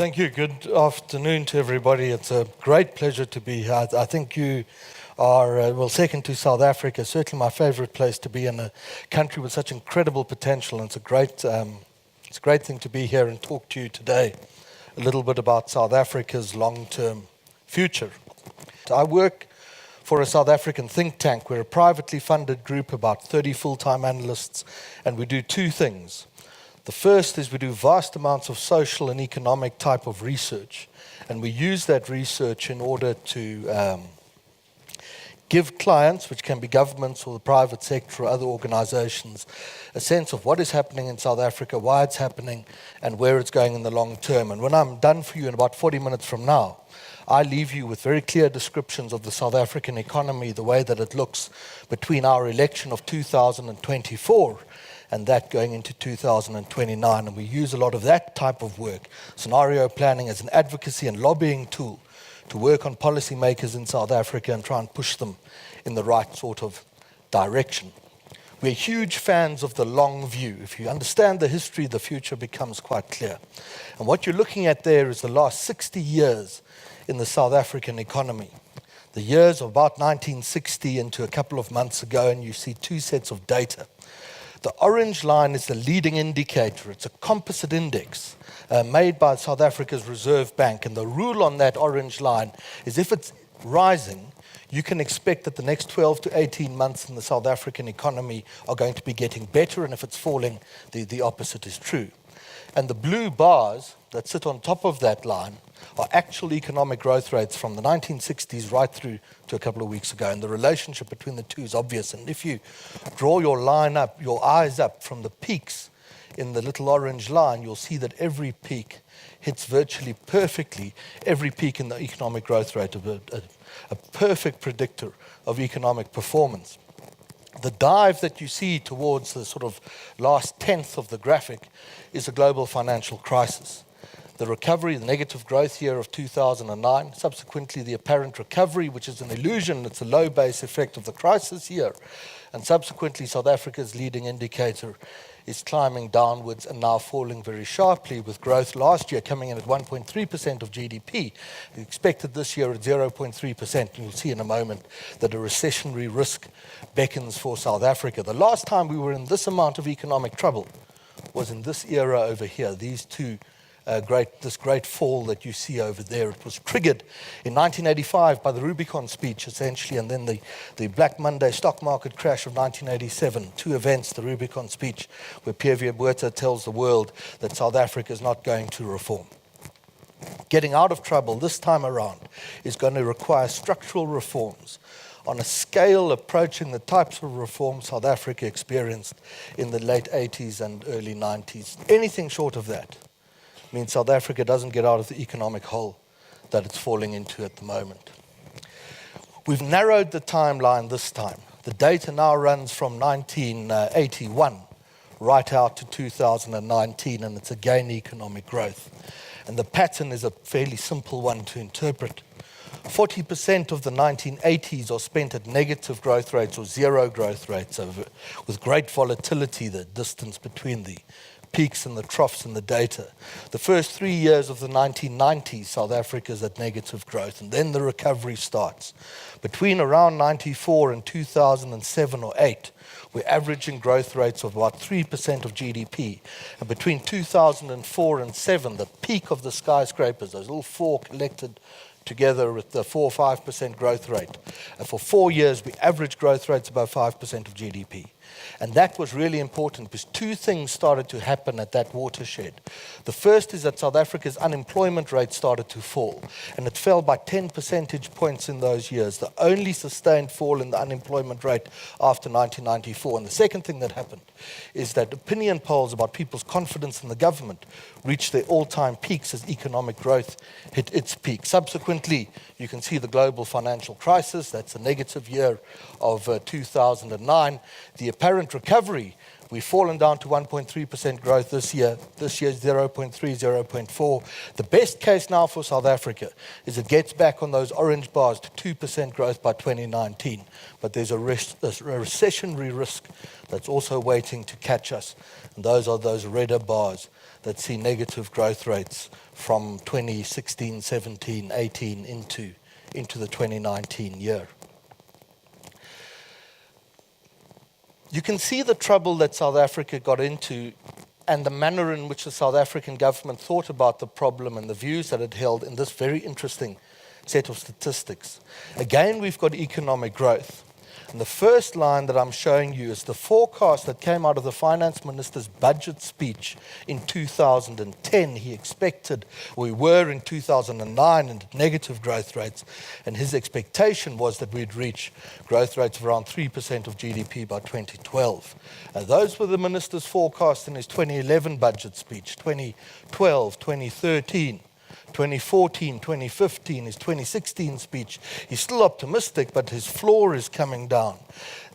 Thank you. Good afternoon to everybody. It's a great pleasure to be here. I think you are, second to South Africa, certainly my favorite place to be in a country with such incredible potential. And it's a great thing to be here and talk to you today a little bit about South Africa's long-term future. I work for a South African think tank. We're a privately funded group, about 30 full-time analysts, and we do two things. The first is we do vast amounts of social and economic type of research, and we use that research in order to give clients, which can be governments or the private sector or other organizations, a sense of what is happening in South Africa, why it's happening, and where it's going in the long term. And when I'm done for you in about 40 minutes from now, I leave you with very clear descriptions of the South African economy, the way that it looks between our election of 2024 and that going into 2029. And we use a lot of that type of work, scenario planning, as an advocacy and lobbying tool to work on policymakers in South Africa and try and push them in the right sort of direction. We're huge fans of the long view. If you understand the history, the future becomes quite clear. And what you're looking at there is the last 60 years in the South African economy. The years of about 1960 into a couple of months ago, and you see two sets of data. The orange line is the leading indicator. It's a composite index made by South Africa's Reserve Bank. And the rule on that orange line is if it's rising, you can expect that the next 12 to 18 months in the South African economy are going to be getting better. And if it's falling, the opposite is true. And the blue bars that sit on top of that line are actual economic growth rates from the 1960s right through to a couple of weeks ago. And the relationship between the two is obvious. And if you draw your eyes up from the peaks in the little orange line, you'll see that every peak hits virtually perfectly every peak in the economic growth rate, of a perfect predictor of economic performance. The dive that you see towards the sort of last tenth of the graphic is a global financial crisis. The recovery, the negative growth year of 2009, subsequently the apparent recovery, which is an illusion, it's a low base effect of the crisis year, and subsequently South Africa's leading indicator is climbing downwards and now falling very sharply, with growth last year coming in at 1.3% of GDP. Expected this year at 0.3%, and you'll see in a moment that a recessionary risk beckons for South Africa. The last time we were in this amount of economic trouble was in this era over here, these two this great fall that you see over there. It was triggered in 1985 by the Rubicon speech, essentially, and then the Black Monday stock market crash of 1987. Two events, the Rubicon speech, where P.V. Botha tells the world that South Africa is not going to reform. Getting out of trouble this time around is going to require structural reforms on a scale approaching the types of reforms South Africa experienced in the late 80s and early 90s. Anything short of that means South Africa doesn't get out of the economic hole that it's falling into at the moment. We've narrowed the timeline this time. The data now runs from 1981 right out to 2019, and it's again economic growth. And the pattern is a fairly simple one to interpret. 40% of the 1980s are spent at negative growth rates or zero growth rates, with great volatility, the distance between the peaks and the troughs in the data. The first 3 years of the 1990s, South Africa's at negative growth, and then the recovery starts. Between around 94 and 2007 or 8, we're averaging growth rates of about 3% of GDP. And between 2004 and 7, the peak of the skyscrapers, those little four collected together with the 4 or 5% growth rate. And for 4 years, we average growth rates above 5% of GDP. And that was really important because two things started to happen at that watershed. The first is that South Africa's unemployment rate started to fall, and it fell by 10 percentage points in those years, the only sustained fall in the unemployment rate after 1994. And the second thing that happened is that opinion polls about people's confidence in the government reached their all-time peaks as economic growth hit its peak. Subsequently, you can see the global financial crisis. That's a negative year of 2009. The apparent recovery, we've fallen down to 1.3% growth this year. This year's 0.3, 0.4. The best case now for South Africa is it gets back on those orange bars to 2% growth by 2019. But there's a recessionary risk that's also waiting to catch us. And those are those redder bars that see negative growth rates from 2016, 17, 18 into the 2019 year. You can see the trouble that South Africa got into and the manner in which the South African government thought about the problem and the views that it held in this very interesting set of statistics. Again, we've got economic growth. And the first line that I'm showing you is the forecast that came out of the finance minister's budget speech in 2010. He expected, we were in 2009 in negative growth rates, and his expectation was that we'd reach growth rates of around 3% of GDP by 2012. Those were the minister's forecasts in his 2011 budget speech, 2012, 2013. 2014, 2015, his 2016 speech. He's still optimistic, but his floor is coming down.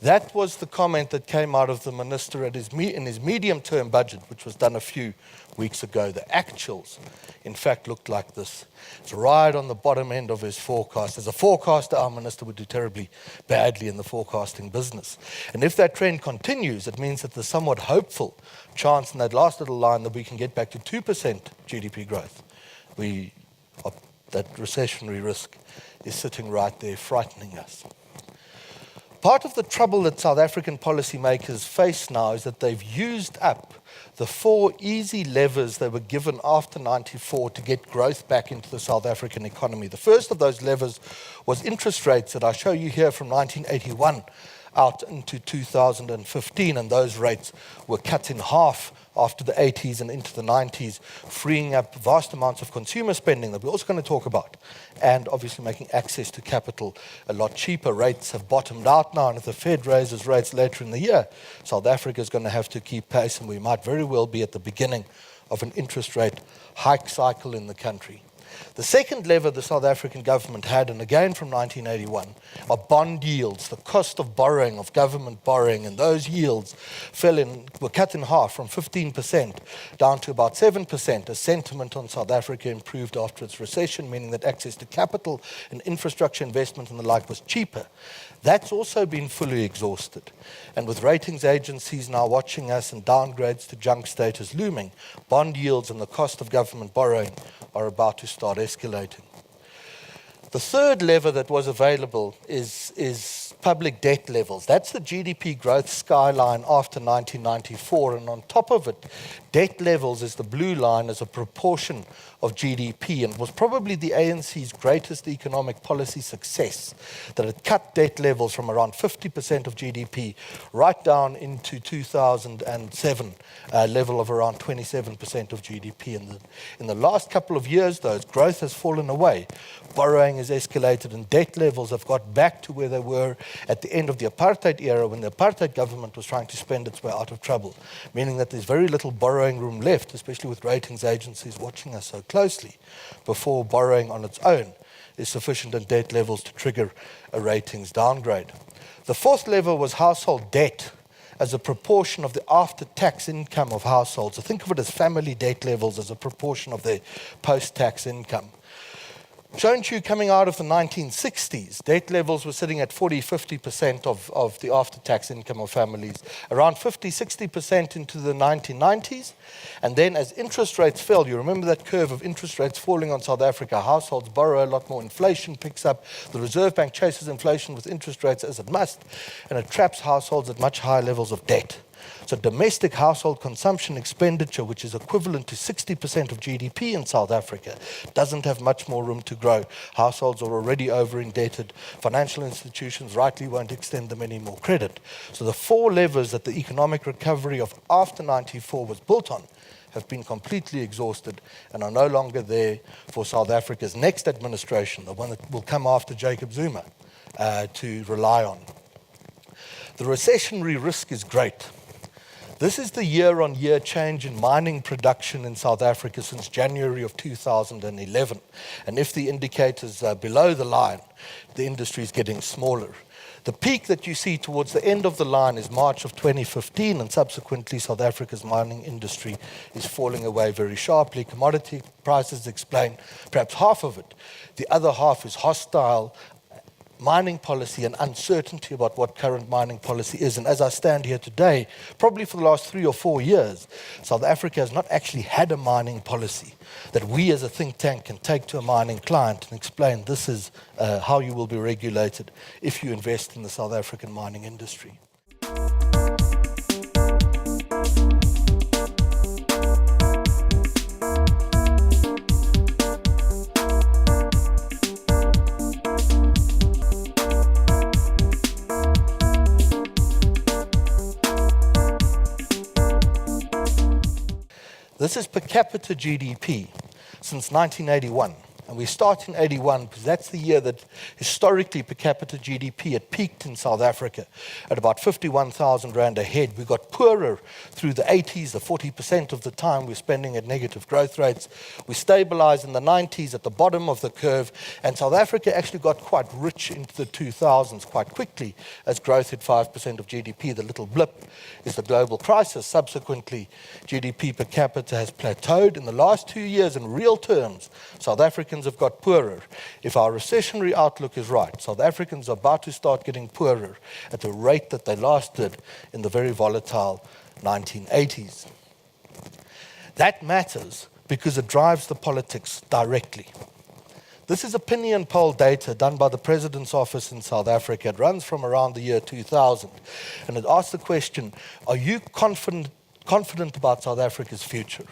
That was the comment that came out of the minister at in his medium-term budget, which was done a few weeks ago. The actuals, in fact, looked like this. It's right on the bottom end of his forecast. As a forecaster, our minister would do terribly badly in the forecasting business. And if that trend continues, it means that there's somewhat hopeful chance in that last little line that we can get back to 2% GDP growth. That recessionary risk is sitting right there frightening us. Part of the trouble that South African policymakers face now is that they've used up the 4 easy levers that were given after 94 to get growth back into the South African economy. The first of those levers was interest rates that I show you here from 1981 out into 2015, and those rates were cut in half after the 80s and into the 90s, freeing up vast amounts of consumer spending that we're also going to talk about, and obviously making access to capital a lot cheaper. Rates have bottomed out now, and if the Fed raises rates later in the year, South Africa is going to have to keep pace, and we might very well be at the beginning of an interest rate hike cycle in the country. The second lever the South African government had, and again from 1981, are bond yields, the cost of borrowing, of government borrowing, and those yields were cut in half from 15% down to about 7% as sentiment on South Africa improved after its recession, meaning that access to capital and infrastructure investment and the like was cheaper. That's also been fully exhausted. And with ratings agencies now watching us and downgrades to junk status looming, bond yields and the cost of government borrowing are about to start escalating. The third lever that was available is public debt levels. That's the GDP growth skyline after 1994, and on top of it, debt levels is the blue line as a proportion of GDP, and was probably the ANC's greatest economic policy success, that it cut debt levels from around 50% of GDP right down into 2007, level of around 27% of GDP. In the last couple of years, though, as growth has fallen away, borrowing has escalated, and debt levels have got back to where they were at the end of the apartheid era, when the apartheid government was trying to spend its way out of trouble, meaning that there's very little borrowing room left, especially with ratings agencies watching us so closely, before borrowing on its own is sufficient at debt levels to trigger a ratings downgrade. The fourth lever was household debt as a proportion of the after-tax income of households. So think of it as family debt levels as a proportion of their post-tax income. Shown to you coming out of the 1960s, debt levels were sitting at 40-50% of the after-tax income of families, around 50-60% into the 1990s. And then as interest rates fell, you remember that curve of interest rates falling on South Africa, households borrow a lot more, inflation picks up, the Reserve Bank chases inflation with interest rates as it must, and it traps households at much higher levels of debt. So domestic household consumption expenditure, which is equivalent to 60% of GDP in South Africa, doesn't have much more room to grow. Households are already over-indebted. Financial institutions rightly won't extend them any more credit. So the 4 levers that the economic recovery of after 94 was built on have been completely exhausted and are no longer there for South Africa's next administration, the one that will come after Jacob Zuma, to rely on. The recessionary risk is great. This is the year-on-year change in mining production in South Africa since January of 2011. And if the indicators are below the line, the industry is getting smaller. The peak that you see towards the end of the line is March of 2015, and subsequently South Africa's mining industry is falling away very sharply. Commodity prices explain perhaps half of it. The other half is hostile mining policy and uncertainty about what current mining policy is. And as I stand here today, probably for the last 3 or 4 years, South Africa has not actually had a mining policy that we as a think tank can take to a mining client and explain this is how you will be regulated if you invest in the South African mining industry. This is per capita GDP since 1981. And we start in 81 because that's the year that historically per capita GDP had peaked in South Africa at about 51,000 Rand a head. We got poorer through the 80s, the 40% of the time we're spending at negative growth rates. We stabilized in the 90s at the bottom of the curve, and South Africa actually got quite rich into the 2000s quite quickly as growth hit 5% of GDP. The little blip is the global crisis. Subsequently, GDP per capita has plateaued. In the last 2 years, in real terms, South Africans have got poorer. If our recessionary outlook is right, South Africans are about to start getting poorer at the rate that they last did in the very volatile 1980s. That matters because it drives the politics directly. This is opinion poll data done by the President's Office in South Africa. It runs from around the year 2000, and it asks the question, are you confident about South Africa's future?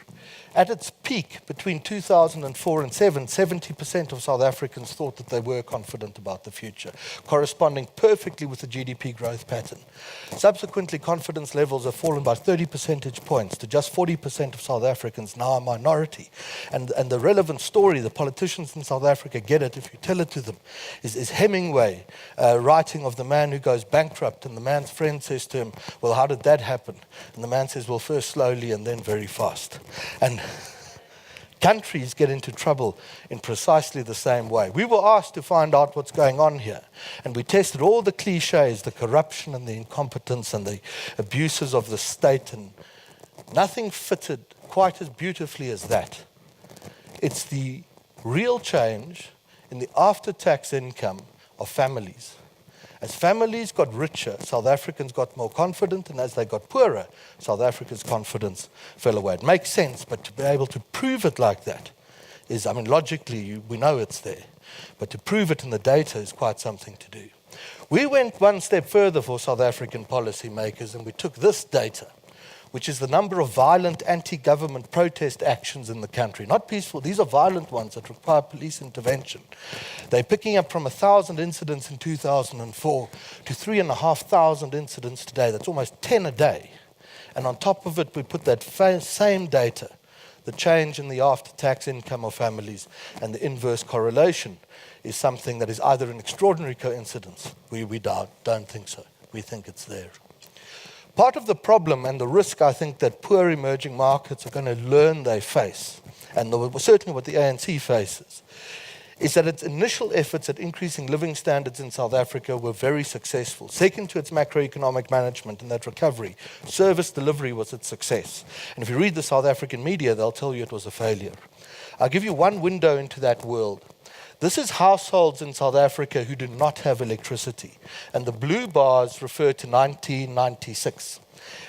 At its peak, between 2004 and 7, 70% of South Africans thought that they were confident about the future, corresponding perfectly with the GDP growth pattern. Subsequently, confidence levels have fallen by 30 percentage points to just 40% of South Africans, now a minority. And the relevant story, the politicians in South Africa get it if you tell it to them, is Hemingway writing of the man who goes bankrupt, and the man's friend says to him, well, how did that happen? And the man says, well, first slowly and then very fast. And countries get into trouble in precisely the same way. We were asked to find out what's going on here, and we tested all the cliches, the corruption and the incompetence and the abuses of the state, and nothing fitted quite as beautifully as that. It's the real change in the after-tax income of families. As families got richer, South Africans got more confident, and as they got poorer, South Africa's confidence fell away. It makes sense, but to be able to prove it like that is, logically, we know it's there, but to prove it in the data is quite something to do. We went one step further for South African policymakers, and we took this data, which is the number of violent anti-government protest actions in the country. Not peaceful, these are violent ones that require police intervention. They're picking up from 1,000 incidents in 2004 to 3,500 incidents today. That's almost 10 a day. And on top of it, we put that same data, the change in the after-tax income of families, and the inverse correlation is something that is either an extraordinary coincidence. We don't think so. We think it's there. Part of the problem and the risk, I think, that poor emerging markets are going to learn they face, and certainly what the ANC faces, is that its initial efforts at increasing living standards in South Africa were very successful. Second to its macroeconomic management and that recovery, service delivery was its success. And if you read the South African media, they'll tell you it was a failure. I'll give you one window into that world. This is households in South Africa who do not have electricity. And the blue bars refer to 1996.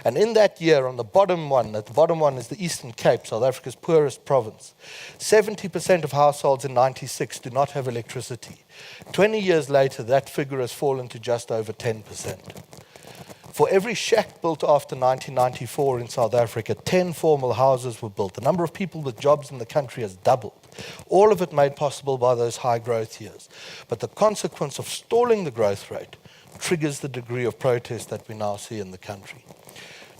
And in that year, at the bottom one is the Eastern Cape, South Africa's poorest province. 70% of households in 96 do not have electricity. 20 years later, that figure has fallen to just over 10%. For every shack built after 1994 in South Africa, 10 formal houses were built. The number of people with jobs in the country has doubled. All of it made possible by those high growth years. But the consequence of stalling the growth rate triggers the degree of protest that we now see in the country.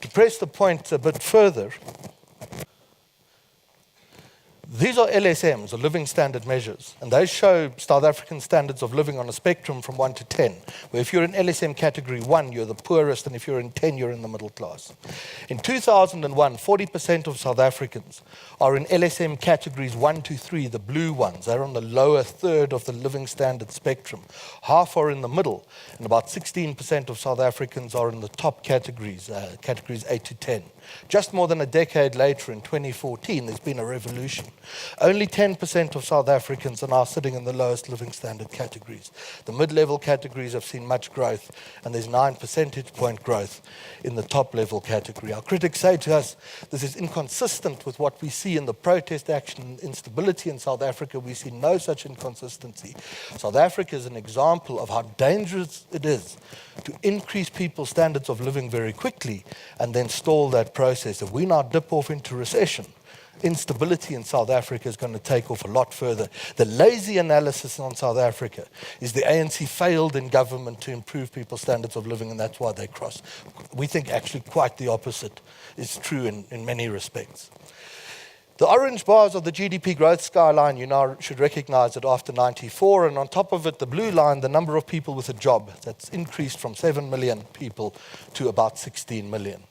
To press the point a bit further, these are LSMs, or living standard measures, and they show South African standards of living on a spectrum from 1 to 10, where if you're in LSM category 1, you're the poorest, and if you're in 10, you're in the middle class. In 2001, 40% of South Africans are in LSM categories 1 to 3, the blue ones. They're on the lower third of the living standard spectrum. Half are in the middle, and about 16% of South Africans are in the top categories, categories 8 to 10. Just more than a decade later, in 2014, there's been a revolution. Only 10% of South Africans are now sitting in the lowest living standard categories. The mid-level categories have seen much growth, and there's 9 percentage point growth in the top-level category. Our critics say to us, this is inconsistent with what we see in the protest action and instability in South Africa. We see no such inconsistency. South Africa is an example of how dangerous it is to increase people's standards of living very quickly and then stall that process. If we now dip off into recession, instability in South Africa is going to take off a lot further. The lazy analysis on South Africa is the ANC failed in government to improve people's standards of living, and that's why they cross. We think actually quite the opposite is true in many respects. The orange bars are the GDP growth skyline. You now should recognize it after 94. And on top of it, the blue line, the number of people with a job. That's increased from 7 million people to about 16 million.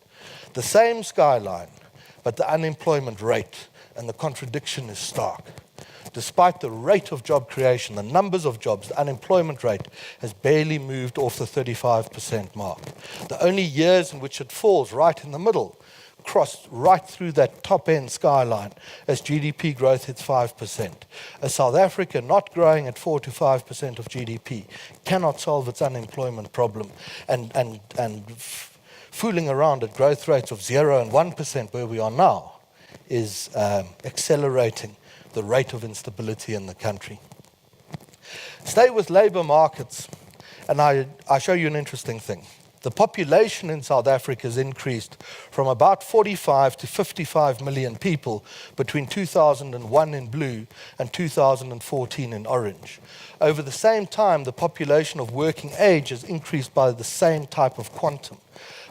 The same skyline, but the unemployment rate, and the contradiction is stark. Despite the rate of job creation, the numbers of jobs, the unemployment rate has barely moved off the 35% mark. The only years in which it falls right in the middle crossed right through that top-end skyline as GDP growth hits 5%. A South Africa not growing at 4 to 5% of GDP cannot solve its unemployment problem, and fooling around at growth rates of 0 and 1% where we are now is accelerating the rate of instability in the country. Stay with labour markets, and I show you an interesting thing. The population in South Africa has increased from about 45 to 55 million people between 2001 in blue and 2014 in orange. Over the same time, the population of working age has increased by the same type of quantum.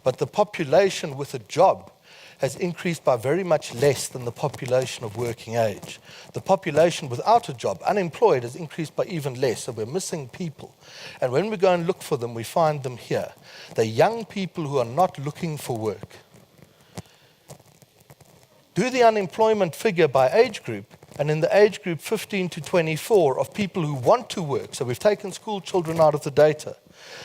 But the population with a job has increased by very much less than the population of working age. The population without a job, unemployed, has increased by even less, so we're missing people. And when we go and look for them, we find them here. They're young people who are not looking for work. Do the unemployment figure by age group, and in the age group 15 to 24 of people who want to work, so we've taken school children out of the data,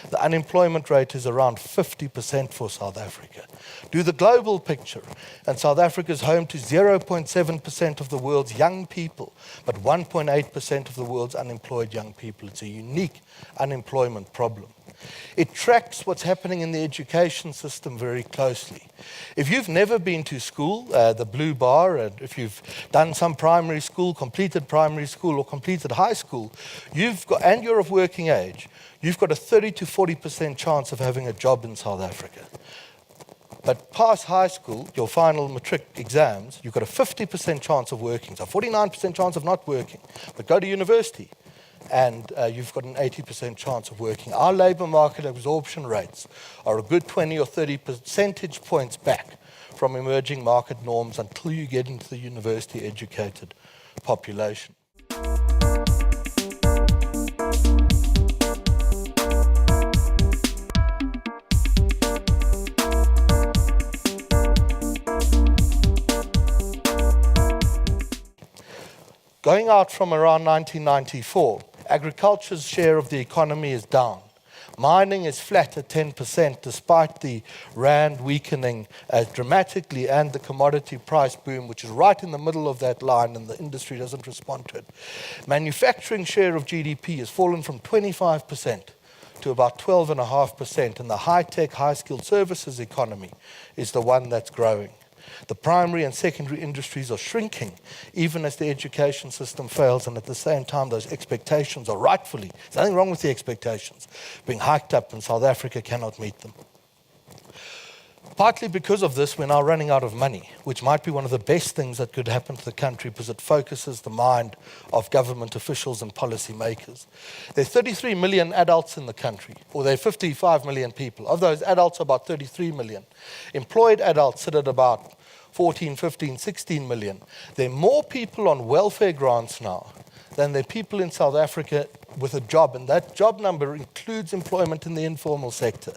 the unemployment rate is around 50% for South Africa. Do the global picture, and South Africa is home to 0.7% of the world's young people, but 1.8% of the world's unemployed young people. It's a unique unemployment problem. It tracks what's happening in the education system very closely. If you've never been to school, the blue bar, and if you've done some primary school, completed primary school or completed high school, and you're of working age, you've got a 30 to 40% chance of having a job in South Africa. But past high school, your final matric exams, you've got a 50% chance of working, so 49% chance of not working. But go to university, and you've got an 80% chance of working. Our labour market absorption rates are a good 20 or 30 percentage points back from emerging market norms until you get into the university-educated population. Going out from around 1994, agriculture's share of the economy is down. Mining is flat at 10% despite the rand weakening dramatically and the commodity price boom, which is right in the middle of that line, and the industry doesn't respond to it. Manufacturing share of GDP has fallen from 25% to about 12.5%, and the high-tech, high-skilled services economy is the one that's growing. The primary and secondary industries are shrinking, even as the education system fails, and at the same time, those expectations are rightfully, there's nothing wrong with the expectations, being hiked up, and South Africa cannot meet them. Partly because of this, we're now running out of money, which might be one of the best things that could happen to the country because it focuses the mind of government officials and policy makers. There are 33 million adults in the country, or there are 55 million people. Of those adults, about 33 million. Employed adults sit at about 14, 15, 16 million. There are more people on welfare grants now than there are people in South Africa with a job, and that job number includes employment in the informal sector.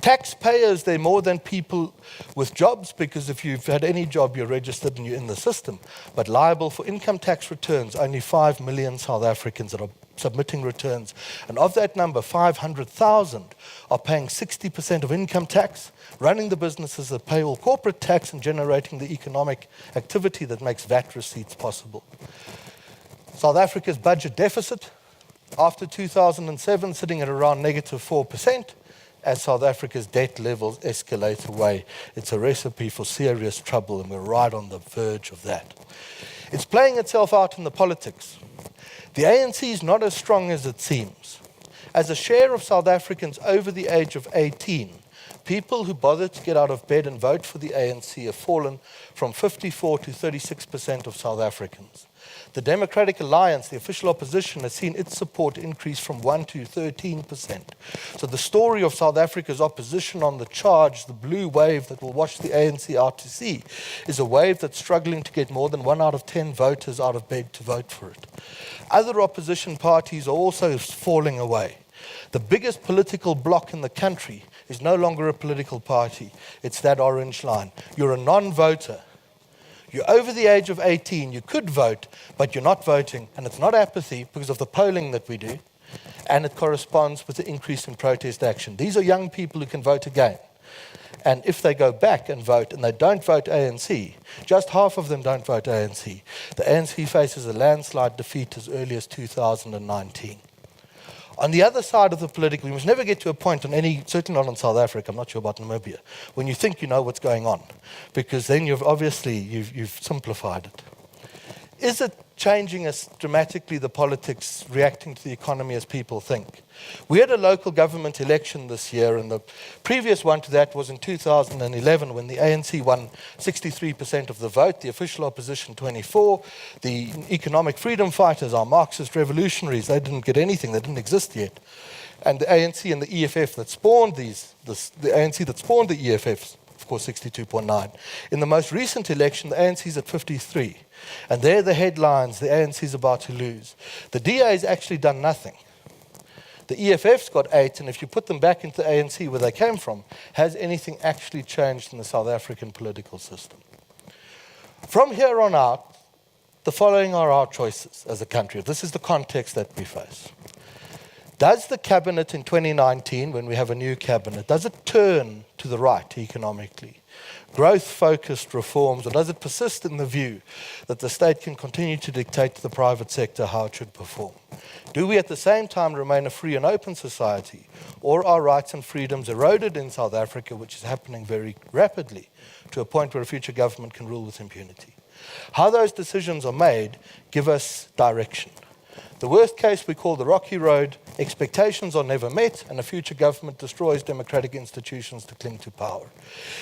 Taxpayers, they're more than people with jobs, because if you've had any job, you're registered and you're in the system. But liable for income tax returns, only 5 million South Africans that are submitting returns. And of that number, 500,000 are paying 60% of income tax, running the businesses that pay all corporate tax, and generating the economic activity that makes VAT receipts possible. South Africa's budget deficit, after 2007, sitting at around negative 4%, as South Africa's debt levels escalate away. It's a recipe for serious trouble, and we're right on the verge of that. It's playing itself out in the politics. The ANC is not as strong as it seems. As a share of South Africans over the age of 18, people who bother to get out of bed and vote for the ANC have fallen from 54 to 36% of South Africans. The Democratic Alliance, the official opposition, has seen its support increase from 1 to 13%. So the story of South Africa's opposition on the charge, the blue wave that will wash the ANC out to sea, is a wave that's struggling to get more than 1 out of 10 voters out of bed to vote for it. Other opposition parties are also falling away. The biggest political bloc in the country is no longer a political party. It's that orange line. You're a non-voter. You're over the age of 18. You could vote, but you're not voting. And it's not apathy because of the polling that we do. And it corresponds with the increase in protest action. These are young people who can vote again. And if they go back and vote, and they don't vote ANC, just half of them don't vote ANC, the ANC faces a landslide defeat as early as 2019. On the other side of the political, you must never get to a point on any, certainly not on South Africa, I'm not sure about Namibia, when you think you know what's going on, because then you've simplified it. Is it changing as dramatically, the politics reacting to the economy as people think? We had a local government election this year, and the previous one to that was in 2011 when the ANC won 63% of the vote, the official opposition 24%. The economic freedom fighters, our Marxist revolutionaries, they didn't get anything, they didn't exist yet. And the ANC and the EFF that spawned the ANC that spawned the EFFs, of course 62.9. In the most recent election, the ANC's at 53%. And there are the headlines, the ANC's about to lose. The DA's actually done nothing. The EFF's got 8, and if you put them back into the ANC where they came from, has anything actually changed in the South African political system? From here on out, the following are our choices as a country. This is the context that we face. Does the cabinet in 2019, when we have a new cabinet, does it turn to the right economically? Growth-focused reforms, or does it persist in the view that the state can continue to dictate to the private sector how it should perform? Do we at the same time remain a free and open society, or are rights and freedoms eroded in South Africa, which is happening very rapidly, to a point where a future government can rule with impunity? How those decisions are made give us direction. The worst case we call the rocky road. Expectations are never met, and a future government destroys democratic institutions to cling to power.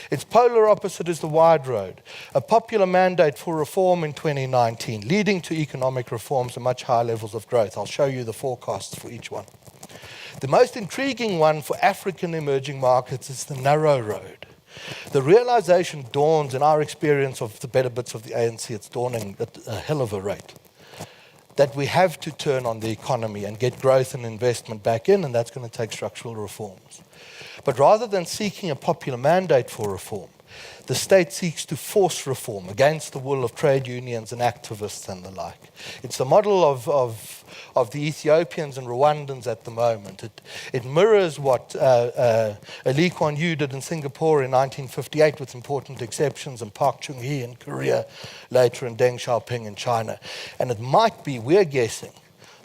Its polar opposite is the wide road. A popular mandate for reform in 2019, leading to economic reforms and much higher levels of growth. I'll show you the forecasts for each one. The most intriguing one for African emerging markets is the narrow road. The realization dawns in our experience of the better bits of the ANC. It's dawning at a hell of a rate, that we have to turn on the economy and get growth and investment back in, and that's going to take structural reforms. But rather than seeking a popular mandate for reform, the state seeks to force reform against the will of trade unions and activists and the like. It's the model of the Ethiopians and Rwandans at the moment. It mirrors what Lee Kuan Yew did in Singapore in 1958, with important exceptions, and Park Chung-hee in Korea later, and Deng Xiaoping in China. And it might be, we're guessing,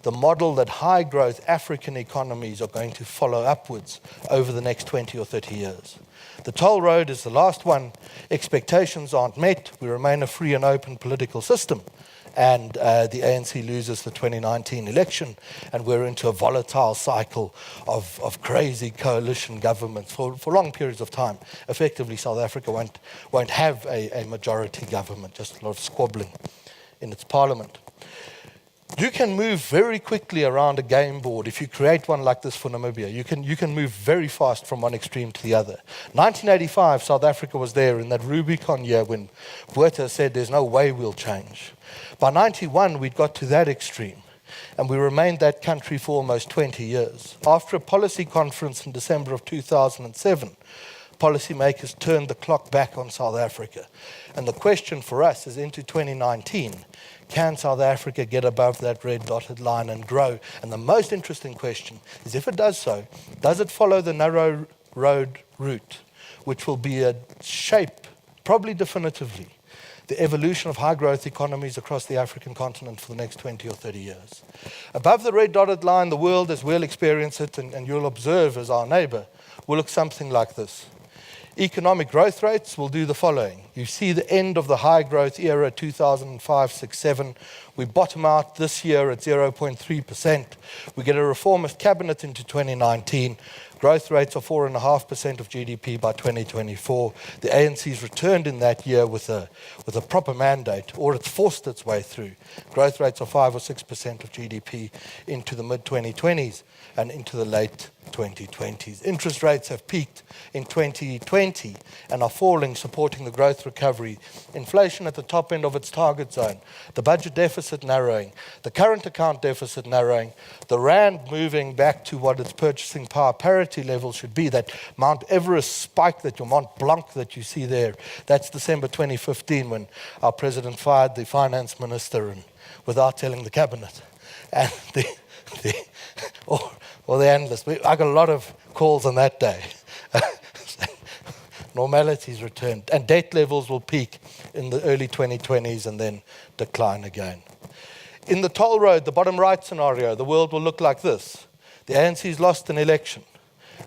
the model that high-growth African economies are going to follow upwards over the next 20 or 30 years. The toll road is the last one. Expectations aren't met. We remain a free and open political system. And the ANC loses the 2019 election, and we're into a volatile cycle of crazy coalition governments for long periods of time. Effectively, South Africa won't have a majority government, just a lot of squabbling in its parliament. You can move very quickly around a game board if you create one like this for Namibia. You can move very fast from one extreme to the other. 1985, South Africa was there in that Rubicon year when Botha said there's no way we'll change. By 91, we'd got to that extreme. and we remained that country for almost 20 years. After a policy conference in December of 2007, policymakers turned the clock back on South Africa. And the question for us is into 2019, can South Africa get above that red dotted line and grow? And the most interesting question is, if it does so, does it follow the narrow road route, which will be a shape, probably definitively, the evolution of high-growth economies across the African continent for the next 20 or 30 years. Above the red dotted line, the world, as we'll experience it, and you'll observe as our neighbor, will look something like this. Economic growth rates will do the following. You see the end of the high-growth era, 2005, 6, 7. We bottom out this year at 0.3%. We get a reformist cabinet into 2019. Growth rates of 4.5% of GDP by 2024. The ANC's returned in that year with a proper mandate, or it's forced its way through. Growth rates of 5 or 6% of GDP into the mid-2020s and into the late 2020s. Interest rates have peaked in 2020 and are falling, supporting the growth recovery. Inflation at the top end of its target zone. The budget deficit narrowing. The current account deficit narrowing. The rand moving back to what its purchasing power parity level should be. That Mount Everest spike, that your Mont Blanc that you see there, that's December 2015 when our president fired the finance minister and without telling the cabinet. And or the analysts. I got a lot of calls on that day. Normality's returned. And debt levels will peak in the early 2020s and then decline again. In the toll road, the bottom right scenario, the world will look like this. The ANC's lost an election.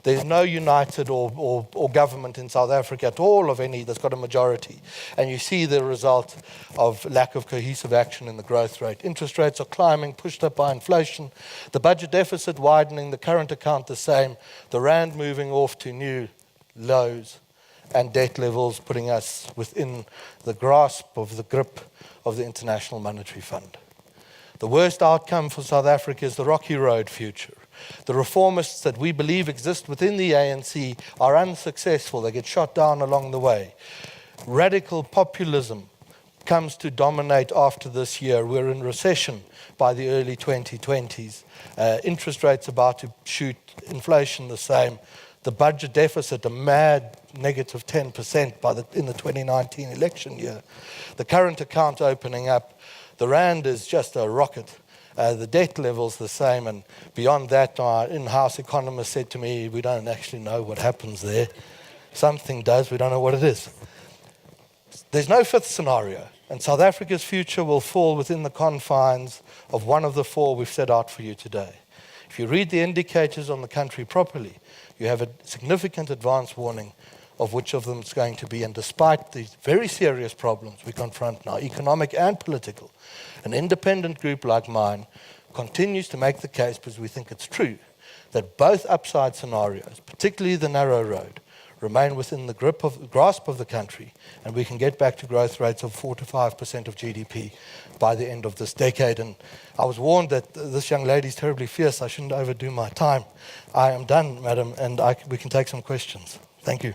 There's no united or government in South Africa at all of any that's got a majority. And you see the result of lack of cohesive action in the growth rate. Interest rates are climbing, pushed up by inflation. The budget deficit widening, the current account the same. The rand moving off to new lows. And debt levels putting us within the grasp of the grip of the International Monetary Fund. The worst outcome for South Africa is the rocky road future. The reformists that we believe exist within the ANC are unsuccessful. They get shot down along the way. Radical populism comes to dominate after this year. We're in recession by the early 2020s. Interest rates about to shoot, inflation the same. The budget deficit, a mad negative 10% in the 2019 election year. The current account opening up. The rand is just a rocket. The debt level's the same, and beyond that, our in-house economist said to me, we don't actually know what happens there. Something does, we don't know what it is. There's no fifth scenario, and South Africa's future will fall within the confines of one of the four we've set out for you today. If you read the indicators on the country properly, you have a significant advance warning of which of them it's going to be. And despite the very serious problems we confront now, economic and political, an independent group like mine continues to make the case, because we think it's true, that both upside scenarios, particularly the narrow road, remain within the grasp of the country, and we can get back to growth rates of 4 to 5% of GDP by the end of this decade. And I was warned that this young lady is terribly fierce. I shouldn't overdo my time. I am done, madam, and we can take some questions. Thank you.